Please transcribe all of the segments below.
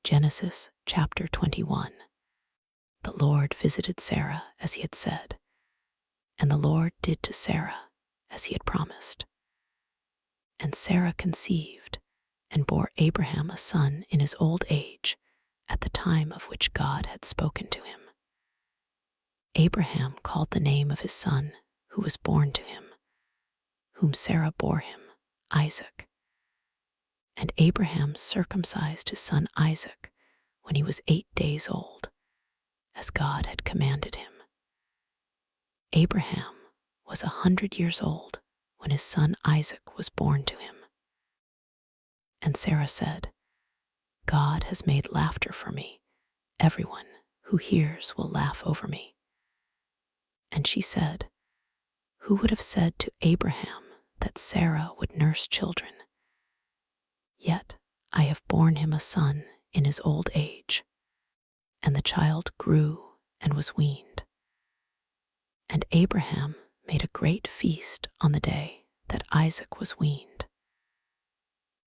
Genesis chapter 21. The Lord visited Sarah as he had said, and the Lord did to Sarah as he had promised. And Sarah conceived and bore Abraham a son in his old age, at the time of which God had spoken to him. Abraham called the name of his son who was born to him, whom Sarah bore him, Isaac. And Abraham circumcised his son Isaac when he was 8 days old, as God had commanded him. Abraham was 100 years old when his son Isaac was born to him. And Sarah said, God has made laughter for me. Everyone who hears will laugh over me. And she said, who would have said to Abraham that Sarah would nurse children? Yet I have borne him a son in his old age. And the child grew and was weaned. And Abraham made a great feast on the day that Isaac was weaned.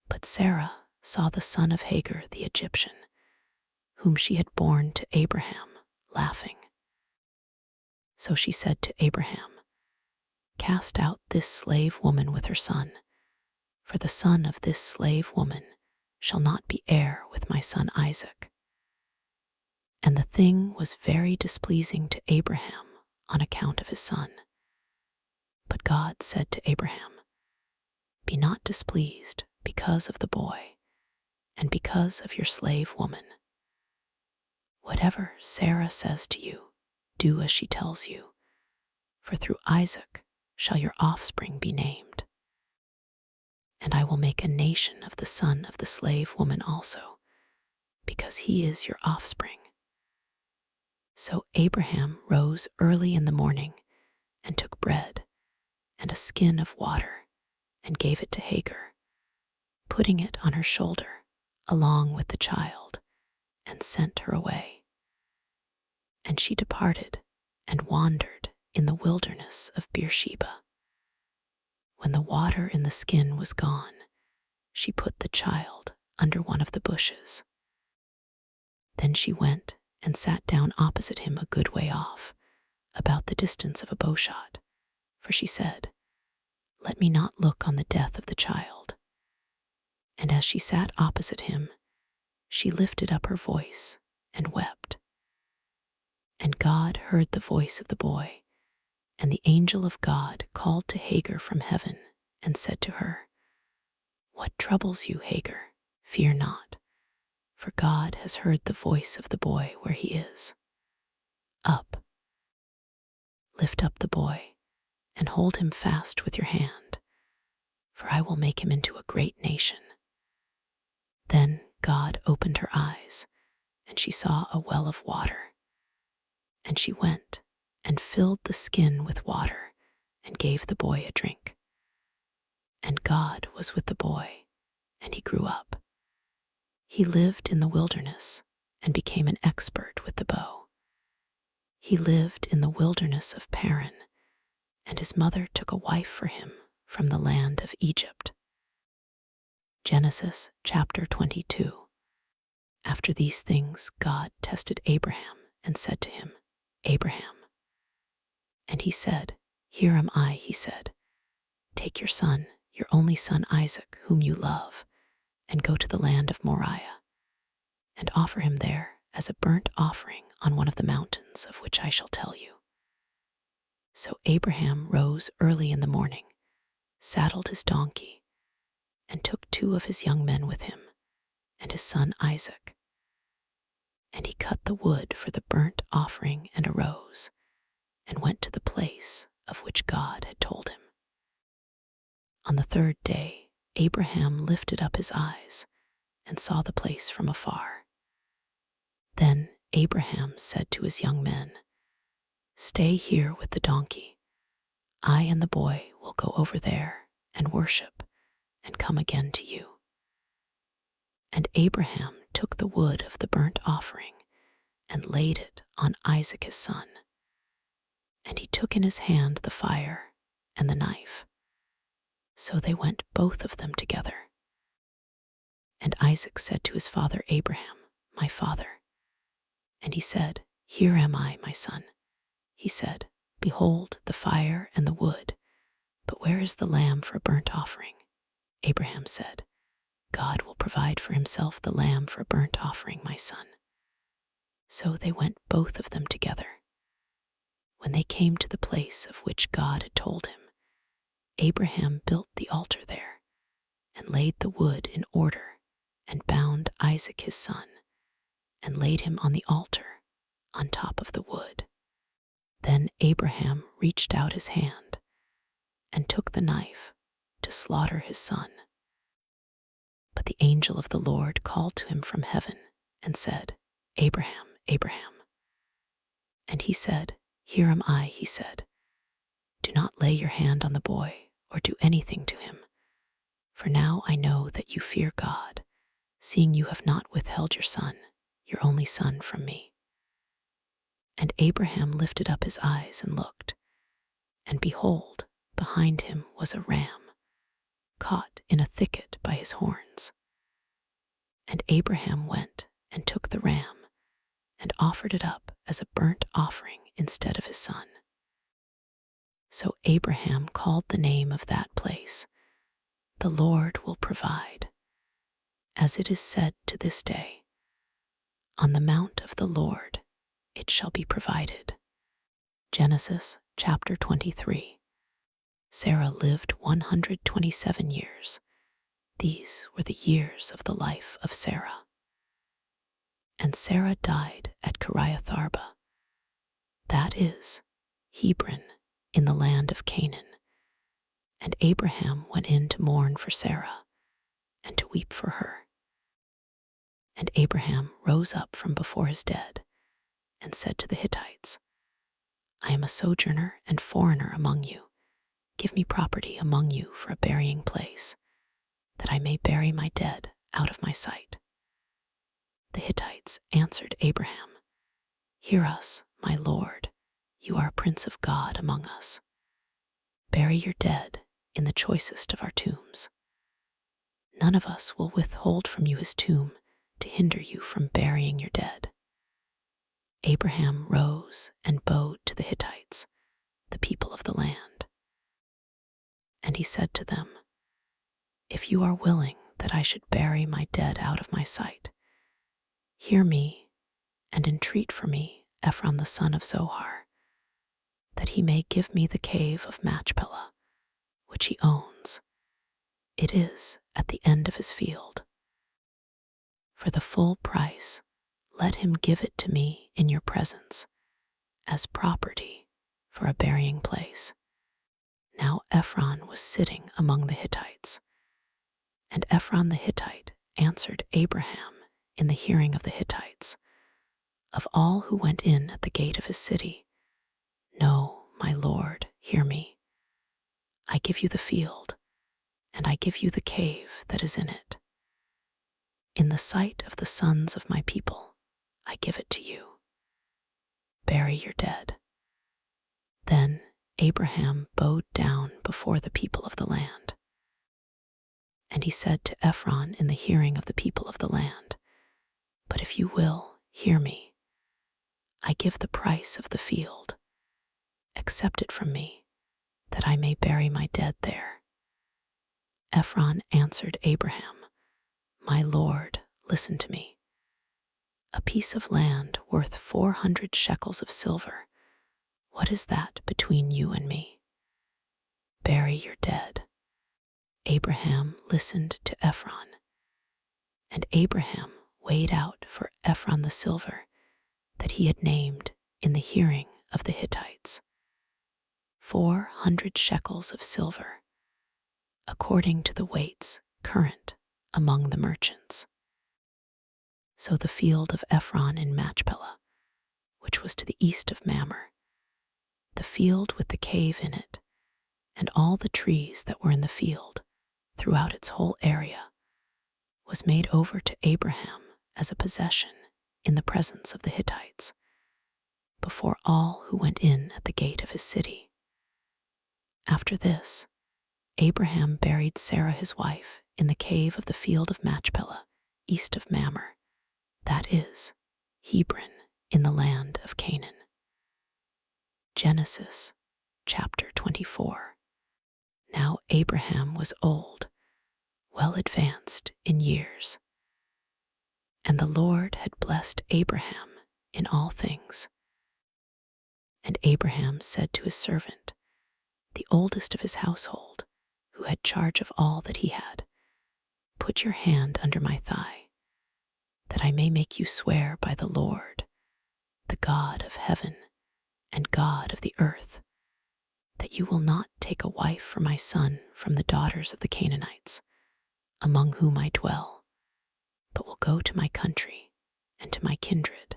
But Sarah saw the son of Hagar the Egyptian, whom she had borne to Abraham, laughing. So she said to Abraham, cast out this slave woman with her son, for the son of this slave woman shall not be heir with my son Isaac. And the thing was very displeasing to Abraham on account of his son. But God said to Abraham, be not displeased because of the boy, and because of your slave woman. Whatever Sarah says to you, do as she tells you, for through Isaac shall your offspring be named. And I will make a nation of the son of the slave woman also, because he is your offspring. So Abraham rose early in the morning and took bread and a skin of water and gave it to Hagar, putting it on her shoulder along with the child, and sent her away. And she departed and wandered in the wilderness of Beersheba. When the water in the skin was gone, she put the child under one of the bushes. Then she went and sat down opposite him a good way off, about the distance of a bowshot, for she said, let me not look on the death of the child. And as she sat opposite him, she lifted up her voice and wept. And God heard the voice of the boy, and the angel of God called to Hagar from heaven and said to her, what troubles you, Hagar? Fear not, for God has heard the voice of the boy where he is. Up, lift up the boy, and hold him fast with your hand, for I will make him into a great nation. Then God opened her eyes, and she saw a well of water. And she went and filled the skin with water and gave the boy a drink. And God was with the boy, and he grew up. He lived in the wilderness and became an expert with the bow. He lived in the wilderness of Paran, and his mother took a wife for him from the land of Egypt. Genesis chapter 22. After these things, God tested Abraham and said to him, Abraham. And he said, here am I, he said. Take your son, your only son Isaac, whom you love, and go to the land of Moriah, and offer him there as a burnt offering on one of the mountains of which I shall tell you. So Abraham rose early in the morning, saddled his donkey, and took 2 of his young men with him, and his son Isaac. And he cut the wood for the burnt offering and arose, and went to the place of which God had told him. On the 3rd day, Abraham lifted up his eyes and saw the place from afar. Then Abraham said to his young men, stay here with the donkey. I and the boy will go over there and worship and come again to you. And Abraham took the wood of the burnt offering and laid it on Isaac his son. And he took in his hand the fire and the knife. So they went both of them together. And Isaac said to his father Abraham, my father?" And he said, "Here am I, my son." He said, "Behold the fire and the wood, but where is the lamb for a burnt offering?" Abraham said, "God will provide for himself the lamb for a burnt offering, my son." So they went both of them together. When they came to the place of which God had told him, Abraham built the altar there and laid the wood in order and bound Isaac his son and laid him on the altar on top of the wood. Then Abraham reached out his hand and took the knife to slaughter his son. But the angel of the Lord called to him from heaven and said, "Abraham, Abraham." And he said, "Here am I," he said. "Do not lay your hand on the boy or do anything to him. For now I know that you fear God, seeing you have not withheld your son, your only son, from me." And Abraham lifted up his eyes and looked, and behold, behind him was a ram, caught in a thicket by his horns. And Abraham went and took the ram and offered it up as a burnt offering instead of his son. So Abraham called the name of that place, "The Lord will provide," as it is said to this day, "On the mount of the Lord it shall be provided." Genesis chapter 23. Sarah lived 127 years. These were the years of the life of Sarah. And Sarah died at Kiriatharba, that is, Hebron, in the land of Canaan. And Abraham went in to mourn for Sarah and to weep for her. And Abraham rose up from before his dead and said to the Hittites, "I am a sojourner and foreigner among you. Give me property among you for a burying place, that I may bury my dead out of my sight." The Hittites answered Abraham, "Hear us, my lord, you are a prince of God among us. Bury your dead in the choicest of our tombs. None of us will withhold from you his tomb to hinder you from burying your dead." Abraham rose and bowed to the Hittites, the people of the land. And he said to them, "If you are willing that I should bury my dead out of my sight, hear me and entreat for me Ephron the son of Zohar, that he may give me the cave of Machpelah, which he owns. It is at the end of his field. For the full price, let him give it to me in your presence, as property for a burying place." Now Ephron was sitting among the Hittites. And Ephron the Hittite answered Abraham in the hearing of the Hittites, of all who went in at the gate of his city, "No, my lord, hear me. I give you the field, and I give you the cave that is in it. In the sight of the sons of my people, I give it to you. Bury your dead." Then Abraham bowed down before the people of the land. And he said to Ephron in the hearing of the people of the land, "But if you will, hear me. I give the price of the field. Accept it from me, that I may bury my dead there." Ephron answered Abraham, "My lord, listen to me. A piece of land worth 400 shekels of silver, what is that between you and me? Bury your dead." Abraham listened to Ephron, and Abraham weighed out for Ephron the silver that he had named in the hearing of the Hittites, 400 shekels of silver, according to the weights current among the merchants. So the field of Ephron in Machpelah, which was to the east of Mamre, the field with the cave in it, and all the trees that were in the field throughout its whole area, was made over to Abraham as a possession in the presence of the Hittites, before all who went in at the gate of his city. After this, Abraham buried Sarah his wife in the cave of the field of Machpelah, east of Mamre, that is, Hebron, in the land of Canaan. Genesis chapter 24. Now Abraham was old, well advanced in years, and the Lord had blessed Abraham in all things. And Abraham said to his servant, the oldest of his household, who had charge of all that he had, put your hand under my thigh, that I may make you swear by the Lord, the God of heaven and God of the earth, that you will not take a wife for my son from the daughters of the Canaanites, among whom I dwell, but will go to my country and to my kindred,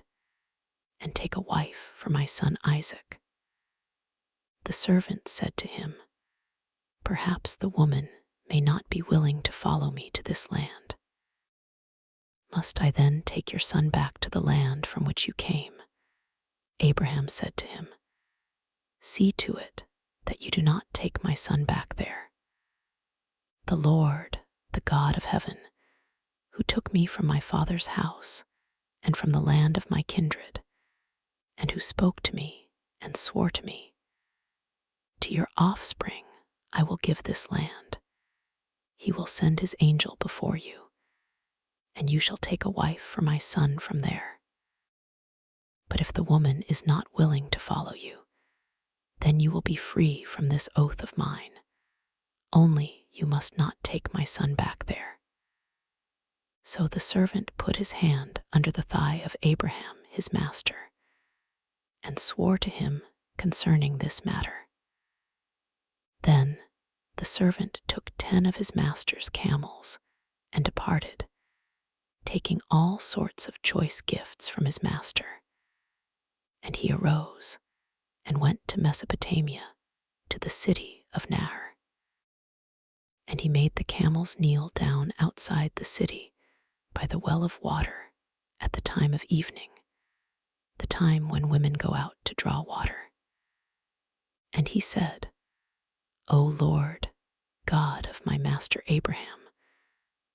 and take a wife for my son Isaac. The servant said to him, perhaps the woman may not be willing to follow me to this land. Must I then take your son back to the land from which you came? Abraham said to him, see to it that you do not take my son back there. The Lord, the God of heaven, who took me from my father's house and from the land of my kindred, and who spoke to me and swore to me, to your offspring I will give this land. He will send his angel before you, and you shall take a wife for my son from there. But if the woman is not willing to follow you, then you will be free from this oath of mine. Only you must not take my son back there. So the servant put his hand under the thigh of Abraham, his master, and swore to him concerning this matter. Then the servant took 10 of his master's camels and departed, taking all sorts of choice gifts from his master. And he arose and went to Mesopotamia, to the city of Nahor. And he made the camels kneel down outside the city by the well of water at the time of evening, the time when women go out to draw water. And he said, O Lord, God of my master Abraham,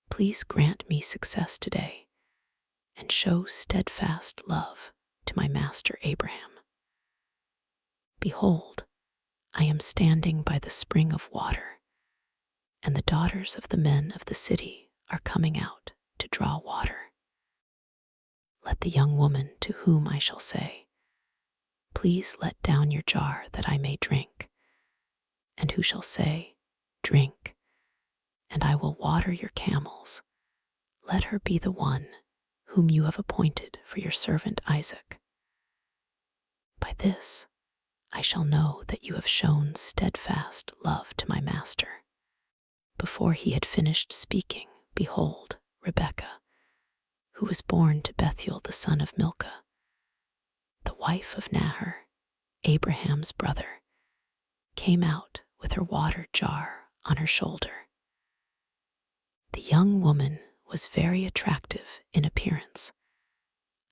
please grant me success today and show steadfast love to my master Abraham. Behold, I am standing by the spring of water, and the daughters of the men of the city are coming out to draw water. Let the young woman to whom I shall say, please let down your jar that I may drink, and who shall say, drink, and I will water your camels, let her be the one whom you have appointed for your servant Isaac. By this I shall know that you have shown steadfast love to my master. Before he had finished speaking, behold, Rebekah, who was born to Bethuel the son of Milcah, the wife of Nahor, Abraham's brother, came out with her water jar on her shoulder. The young woman was very attractive in appearance,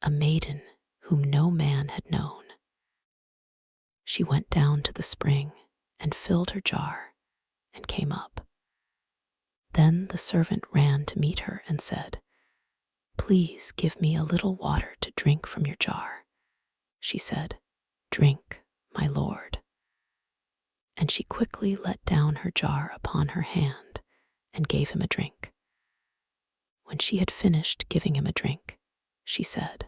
a maiden whom no man had known. She went down to the spring and filled her jar and came up. Then the servant ran to meet her and said, please give me a little water to drink from your jar. She said, drink, my lord. And she quickly let down her jar upon her hand and gave him a drink. When she had finished giving him a drink, she said,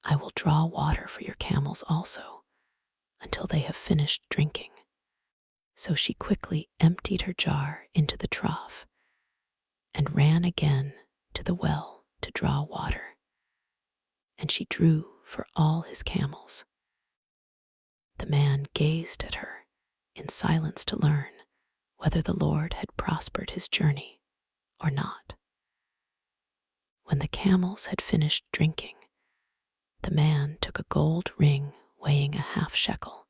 I will draw water for your camels also, until they have finished drinking. So she quickly emptied her jar into the trough and ran again to the well to draw water. And she drew for all his camels. The man gazed at her in silence to learn whether the Lord had prospered his journey or not. When the camels had finished drinking, the man took a gold ring weighing a half shekel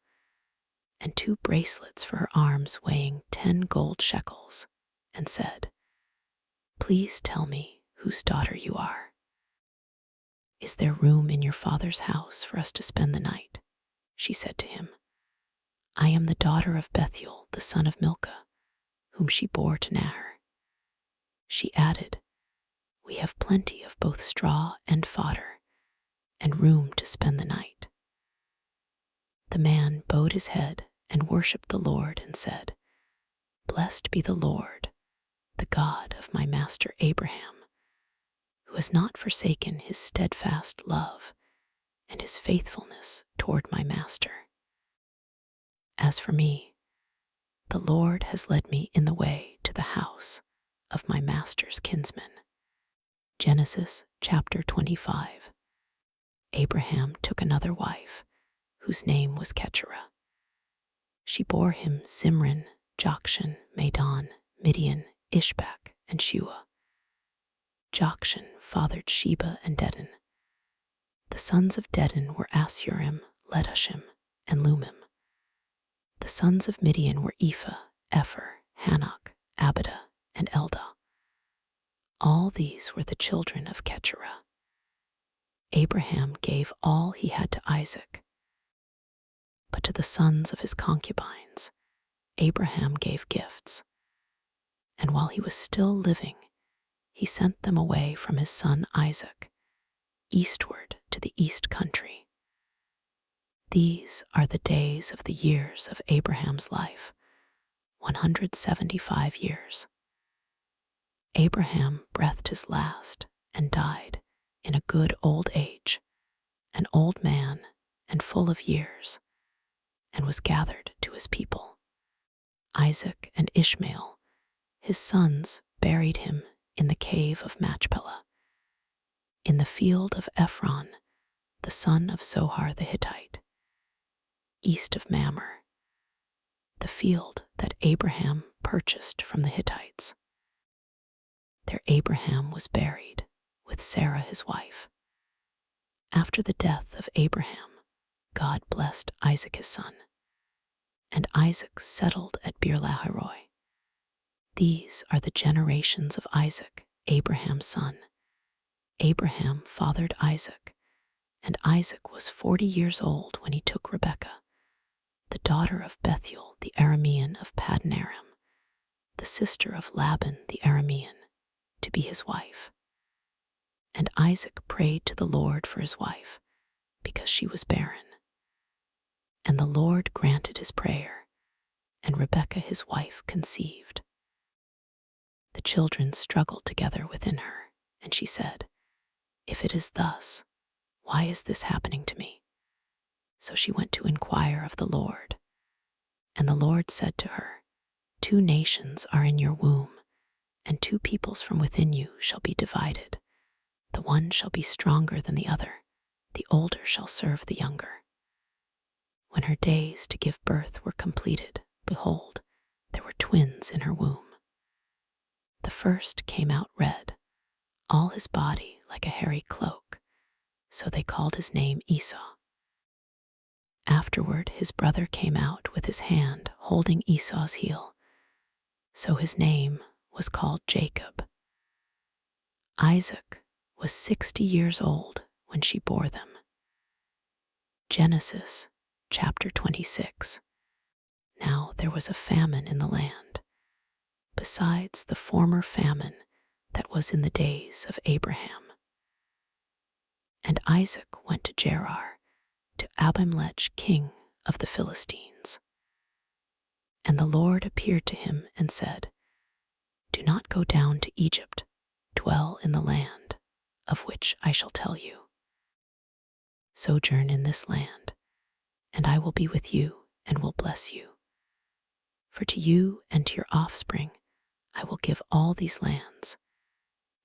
and 2 bracelets for her arms weighing 10 gold shekels, and said, please tell me whose daughter you are. Is there room in your father's house for us to spend the night? She said to him, I am the daughter of Bethuel, the son of Milcah, whom she bore to Nahor. She added, We have plenty of both straw and fodder, and room to spend the night." The man bowed his head and worshipped the Lord and said, "Blessed be the Lord, the God of my master Abraham, who has not forsaken his steadfast love and his faithfulness toward my master. As for me, the Lord has led me in the way to the house of my master's kinsman." Genesis chapter 25. Abraham took another wife, whose name was Keturah. She bore him Zimran, Jokshan, Medan, Midian, Ishbak, and Shua. Jokshan fathered Sheba and Dedan. The sons of Dedan were Asurim, Letushim, and Lumim. The sons of Midian were Ephah, Epher, Hanok, Abida, and Eldah. All these were the children of Keturah. Abraham gave all he had to Isaac, but to the sons of his concubines, Abraham gave gifts. And while he was still living, he sent them away from his son Isaac, eastward to the east country. These are the days of the years of Abraham's life, 175 years. Abraham breathed his last and died in a good old age, an old man and full of years, and was gathered to his people. Isaac and Ishmael, his sons, buried him in the cave of Machpelah, in the field of Ephron, the son of Zohar the Hittite, east of Mamre, the field that Abraham purchased from the Hittites. There Abraham was buried with Sarah his wife. After the death of Abraham, God blessed Isaac his son, and Isaac settled at Beer-lahai-roi. These are the generations of Isaac, Abraham's son. Abraham fathered Isaac, and Isaac was 40 years old when he took Rebekah, the daughter of Bethuel the Aramean of Paddan Aram, the sister of Laban the Aramean, to be his wife. And Isaac prayed to the Lord for his wife, because she was barren. And the Lord granted his prayer, and Rebekah his wife conceived. The children struggled together within her, and she said, "If it is thus, why is this happening to me?" So she went to inquire of the Lord. And the Lord said to her, "2 nations are in your womb, and 2 peoples from within you shall be divided. The one shall be stronger than the other, the older shall serve the younger." When her days to give birth were completed, behold, there were twins in her womb. The first came out red, all his body like a hairy cloak, so they called his name Esau. Afterward his brother came out with his hand holding Esau's heel, so his name was called Jacob. Isaac was 60 years old when she bore them. Genesis chapter 26. Now there was a famine in the land, besides the former famine that was in the days of Abraham. And Isaac went to Gerar, to Abimelech king of the Philistines. And the Lord appeared to him and said, "Do not go down to Egypt, dwell in the land, of which I shall tell you. Sojourn in this land, and I will be with you and will bless you. For to you and to your offspring I will give all these lands,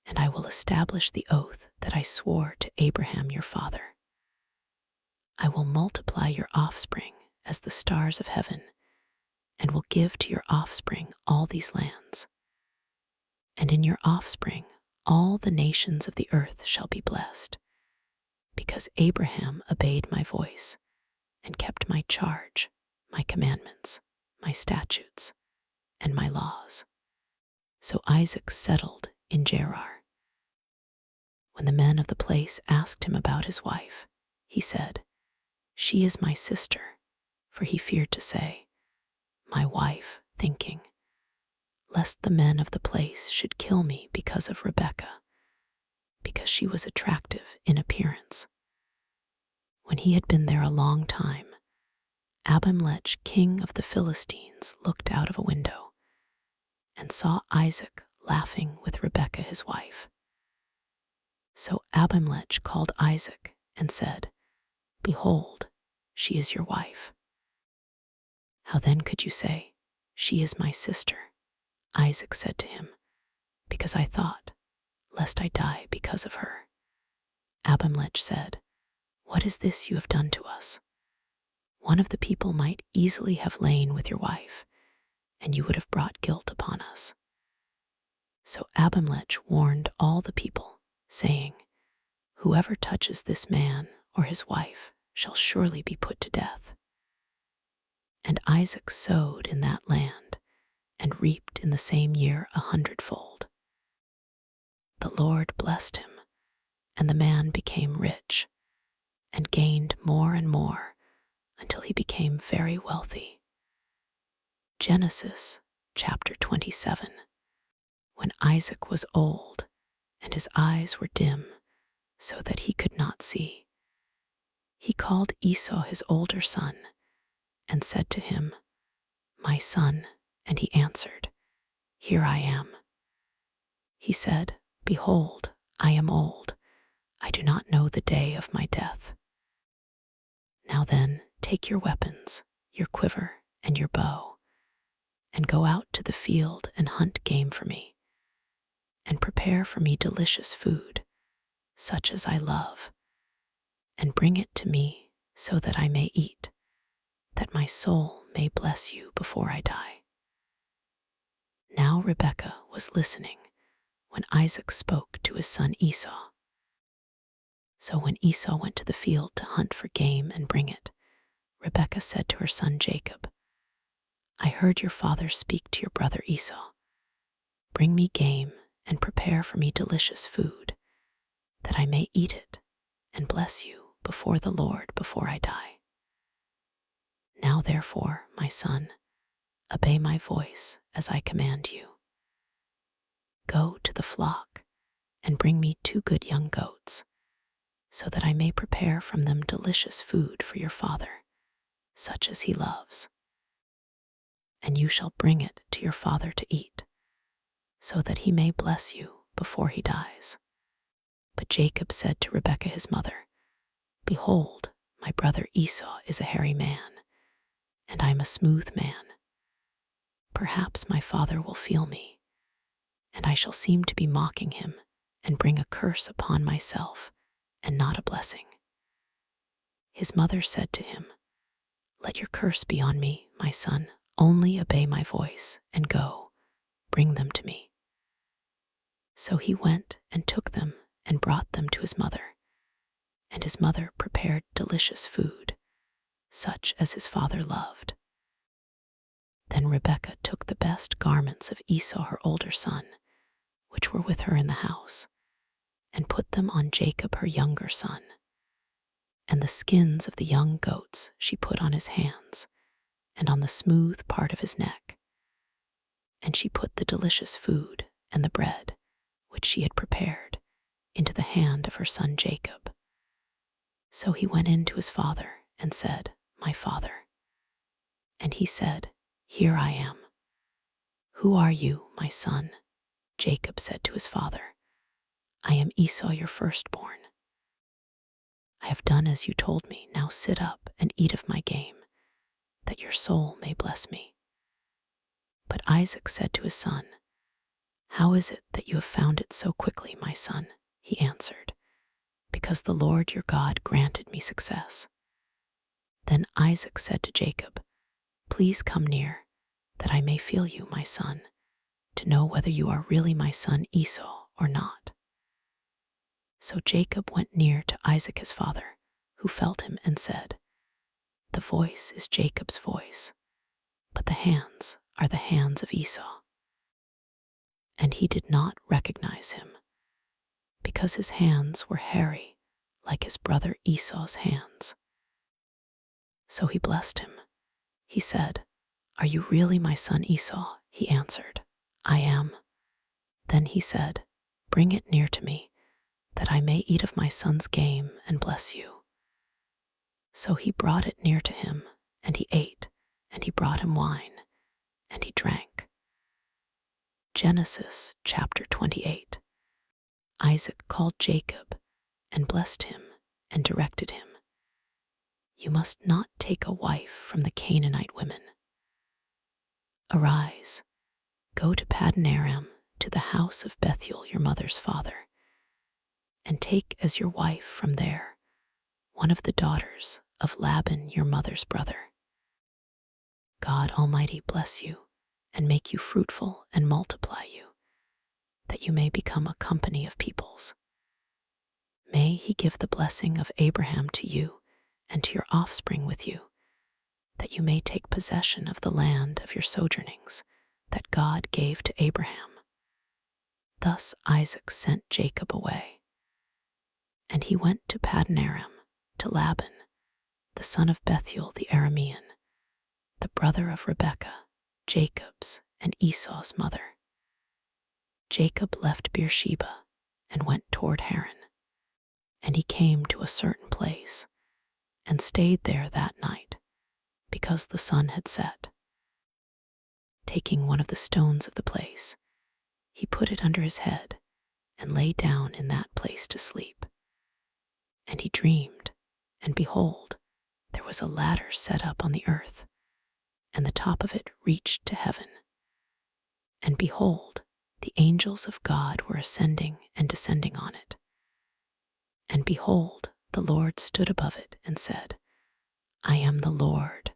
and I will establish the oath that I swore to Abraham your father. I will multiply your offspring as the stars of heaven, and will give to your offspring all these lands. And in your offspring all the nations of the earth shall be blessed, because Abraham obeyed my voice and kept my charge, my commandments, my statutes, and my laws." So Isaac settled in Gerar. When the men of the place asked him about his wife, he said, "She is my sister," for he feared to say, "My wife," thinking, lest the men of the place should kill me because of Rebekah. because she was attractive in appearance. When he had been there a long time, Abimelech, king of the Philistines, looked out of a window and saw Isaac laughing with Rebekah his wife. So Abimelech called Isaac and said, "Behold, she is your wife." "How then could you say, 'She is my sister'?" Isaac said to him, "Because I thought, lest I die because of her." Abimelech said, "What is this you have done to us? One of the people might easily have lain with your wife, and you would have brought guilt upon us." So Abimelech warned all the people, saying, "Whoever touches this man or his wife shall surely be put to death." And Isaac sowed in that land and reaped in the same year 100-fold. The Lord blessed him, and the man became rich and gained more and more until he became very wealthy. Genesis chapter 27. When Isaac was old and his eyes were dim so that he could not see, he called Esau his older son and said to him, "My son," and he answered, "Here I am." He said, "Behold, I am old. I do not know the day of my death. Now then, take your weapons, your quiver, and your bow, and go out to the field and hunt game for me, and prepare for me delicious food, such as I love, and bring it to me so that I may eat, that my soul may bless you before I die." Now Rebekah was listening when Isaac spoke to his son Esau. So when Esau went to the field to hunt for game and bring it, Rebekah said to her son Jacob, "I heard your father speak to your brother Esau. Bring me game and prepare for me delicious food, that I may eat it and bless you before the Lord before I die. Now therefore, my son, obey my voice as I command you. Go to the flock and bring me 2 good young goats, so that I may prepare from them delicious food for your father, such as he loves. And you shall bring it to your father to eat, so that he may bless you before he dies." But Jacob said to Rebekah his mother, "Behold, my brother Esau is a hairy man, and I am a smooth man. Perhaps my father will feel me, and I shall seem to be mocking him and bring a curse upon myself and not a blessing." His mother said to him, "Let your curse be on me, my son. Only obey my voice and go, bring them to me." So he went and took them and brought them to his mother, and his mother prepared delicious food, such as his father loved. Then Rebekah took the best garments of Esau her older son, which were with her in the house, and put them on Jacob her younger son. And the skins of the young goats she put on his hands and on the smooth part of his neck. And she put the delicious food and the bread, which she had prepared, into the hand of her son Jacob. So he went in to his father and said, "My father." And he said, "Here I am." "Who are you, my son?" Jacob said to his father, "I am Esau your firstborn. I have done as you told me. Now sit up and eat of my game, that your soul may bless me." But Isaac said to his son, "How is it that you have found it so quickly, my son?" He answered, "Because the Lord your God granted me success." Then Isaac said to Jacob, "Please come near, that I may feel you, my son, to know whether you are really my son Esau or not." So Jacob went near to Isaac his father, who felt him and said, "The voice is Jacob's voice, but the hands are the hands of Esau." And he did not recognize him, because his hands were hairy like his brother Esau's hands. So he blessed him. He said, "Are you really my son Esau?" He answered, "I am." Then he said, "Bring it near to me, that I may eat of my son's game and bless you." So he brought it near to him, and he ate, and he brought him wine, and he drank. Genesis chapter 28. Isaac called Jacob and blessed him and directed him, "You must not take a wife from the Canaanite women. Arise, go to Paddan Aram, to the house of Bethuel your mother's father, and take as your wife from there one of the daughters of Laban your mother's brother. God Almighty bless you and make you fruitful and multiply you, that you may become a company of peoples. May he give the blessing of Abraham to you and to your offspring with you, that you may take possession of the land of your sojournings that God gave to Abraham." Thus Isaac sent Jacob away. And he went to Paddan Aram, to Laban, the son of Bethuel the Aramean, the brother of Rebekah, Jacob's and Esau's mother. Jacob left Beersheba and went toward Haran. And he came to a certain place and stayed there that night, because the sun had set. Taking one of the stones of the place, he put it under his head and lay down in that place to sleep. And he dreamed, and behold, there was a ladder set up on the earth, and the top of it reached to heaven. And behold, the angels of God were ascending and descending on it. And behold, the Lord stood above it and said, "I am the Lord,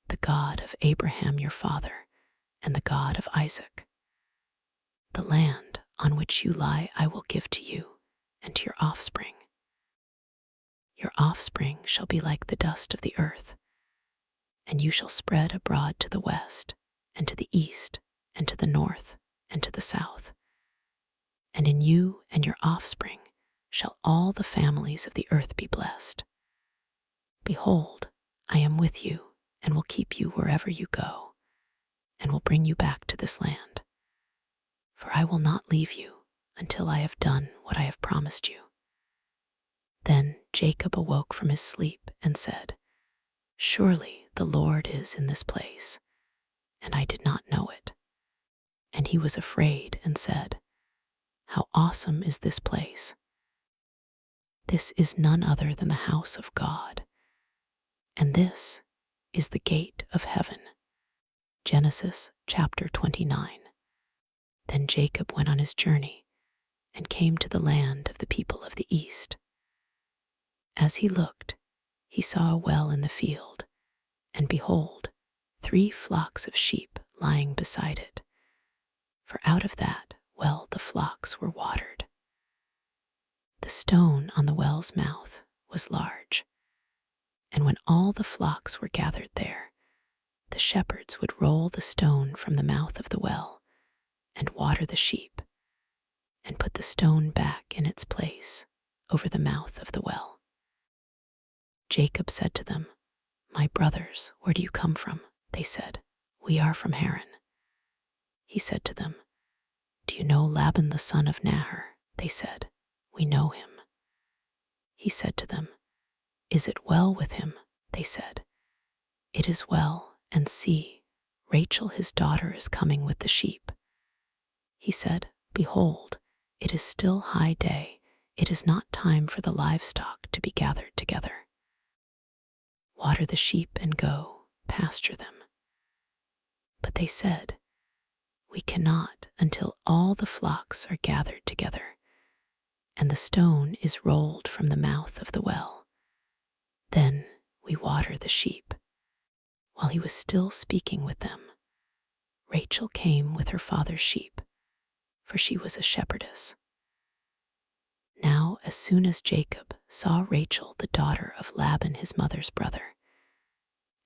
the God of Abraham your father, and the God of Isaac. The land on which you lie I will give to you and to your offspring. Your offspring shall be like the dust of the earth, and you shall spread abroad to the west, and to the east, and to the north, and to the south. And in you and your offspring shall all the families of the earth be blessed. Behold, I am with you, and will keep you wherever you go, and will bring you back to this land. For I will not leave you until I have done what I have promised you." Then Jacob awoke from his sleep and said, "Surely the Lord is in this place, and I did not know it." And he was afraid and said, "How awesome is this place! This is none other than the house of God, and this is the gate of heaven." Genesis chapter 29. Then Jacob went on his journey and came to the land of the people of the east. As he looked, he saw a well in the field, and behold, 3 flocks of sheep lying beside it. For out of that well the flocks were watered. The stone on the well's mouth was large, and when all the flocks were gathered there, the shepherds would roll the stone from the mouth of the well and water the sheep, and put the stone back in its place over the mouth of the well. Jacob said to them, "My brothers, where do you come from?" They said, "We are from Haran." He said to them, "Do you know Laban the son of Nahor?" They said, "We know him." He said to them, "Is it well with him?" They said, "It is well, and see, Rachel his daughter is coming with the sheep." He said, "Behold, it is still high day. It is not time for the livestock to be gathered together. Water the sheep and go, pasture them." But they said, "We cannot until all the flocks are gathered together, and the stone is rolled from the mouth of the well. Then we water the sheep." While he was still speaking with them, Rachel came with her father's sheep, for she was a shepherdess. Now, as soon as Jacob saw Rachel the daughter of Laban his mother's brother,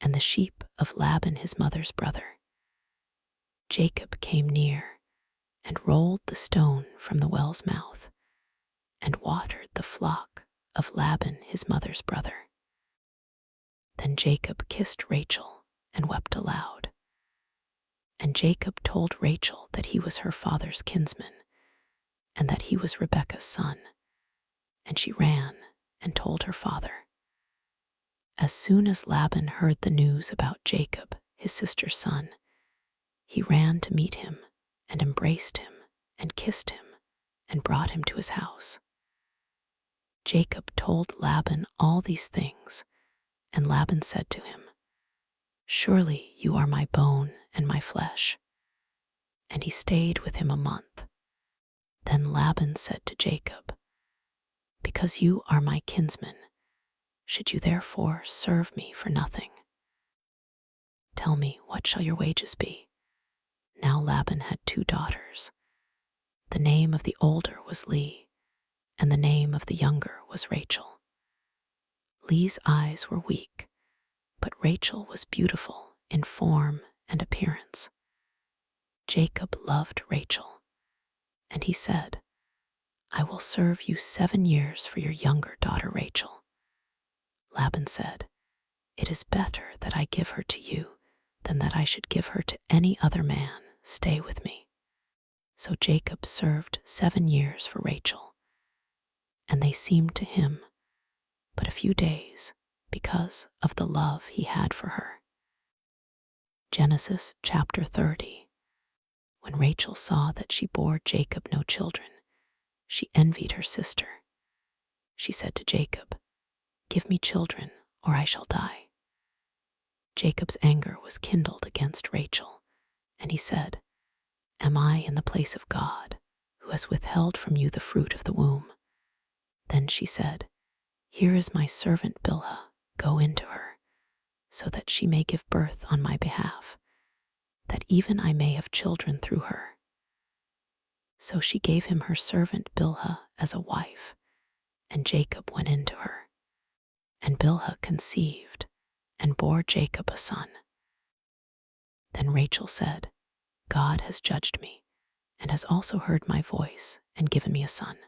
and the sheep of Laban his mother's brother, Jacob came near and rolled the stone from the well's mouth and watered the flock of Laban his mother's brother. Then Jacob kissed Rachel and wept aloud. And Jacob told Rachel that he was her father's kinsman, and that he was Rebekah's son. and she ran and told her father. As soon as Laban heard the news about Jacob, his sister's son, he ran to meet him and embraced him and kissed him and brought him to his house. Jacob told Laban all these things, and Laban said to him, "Surely you are my bone and my flesh." And he stayed with him a month. Then Laban said to Jacob, "Because you are my kinsman, should you therefore serve me for nothing? Tell me, what shall your wages be?" Now Laban had 2 daughters. The name of the older was Leah, and the name of the younger was Rachel. Leah's eyes were weak, but Rachel was beautiful in form and appearance. Jacob loved Rachel, and he said, "I will serve you 7 years for your younger daughter Rachel." Laban said, "It is better that I give her to you than that I should give her to any other man. Stay with me." So Jacob served 7 years for Rachel, and they seemed to him but a few days because of the love he had for her. Genesis chapter 30. When Rachel saw that she bore Jacob no children, she envied her sister. She said to Jacob, "Give me children, or I shall die." Jacob's anger was kindled against Rachel, and he said, "Am I in the place of God, who has withheld from you the fruit of the womb?" Then she said, "Here is my servant Bilhah, go into her, so that she may give birth on my behalf, that even I may have children through her." So she gave him her servant Bilhah as a wife, and Jacob went into her. And Bilhah conceived and bore Jacob a son. Then Rachel said, "God has judged me, and has also heard my voice and given me a son."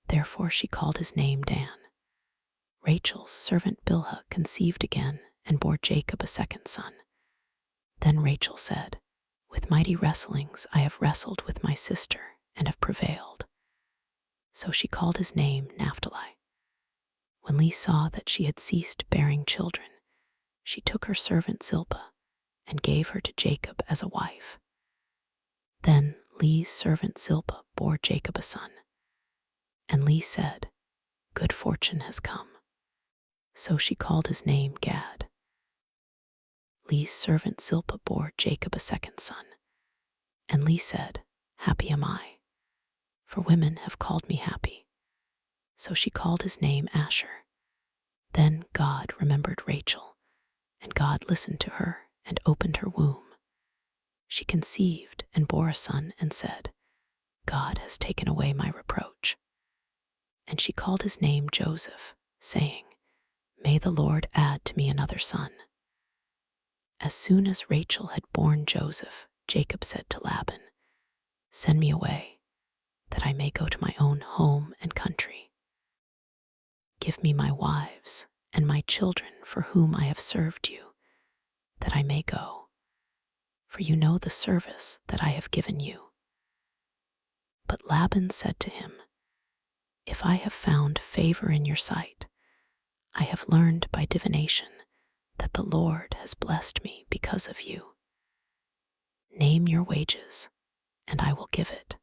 Therefore she called his name Dan. Rachel's servant Bilhah conceived again and bore Jacob a second son. Then Rachel said, "With mighty wrestlings I have wrestled with my sister and have prevailed." So she called his name Naphtali. When Leah saw that she had ceased bearing children, she took her servant Zilpah and gave her to Jacob as a wife. Then Leah's servant Zilpah bore Jacob a son. And Leah said, "Good fortune has come." So she called his name Gad. Leah's servant Zilpah bore Jacob a second son. And Leah said, "Happy am I, for women have called me happy." So she called his name Asher. Then God remembered Rachel, and God listened to her and opened her womb. She conceived and bore a son and said, "God has taken away my reproach." And she called his name Joseph, saying, "May the Lord add to me another son." As soon as Rachel had borne Joseph, Jacob said to Laban, "Send me away, that I may go to my own home and country. Give me my wives and my children for whom I have served you, that I may go, for you know the service that I have given you." But Laban said to him, "If I have found favor in your sight, I have learned by divination that the Lord has blessed me because of you. Name your wages, and I will give it."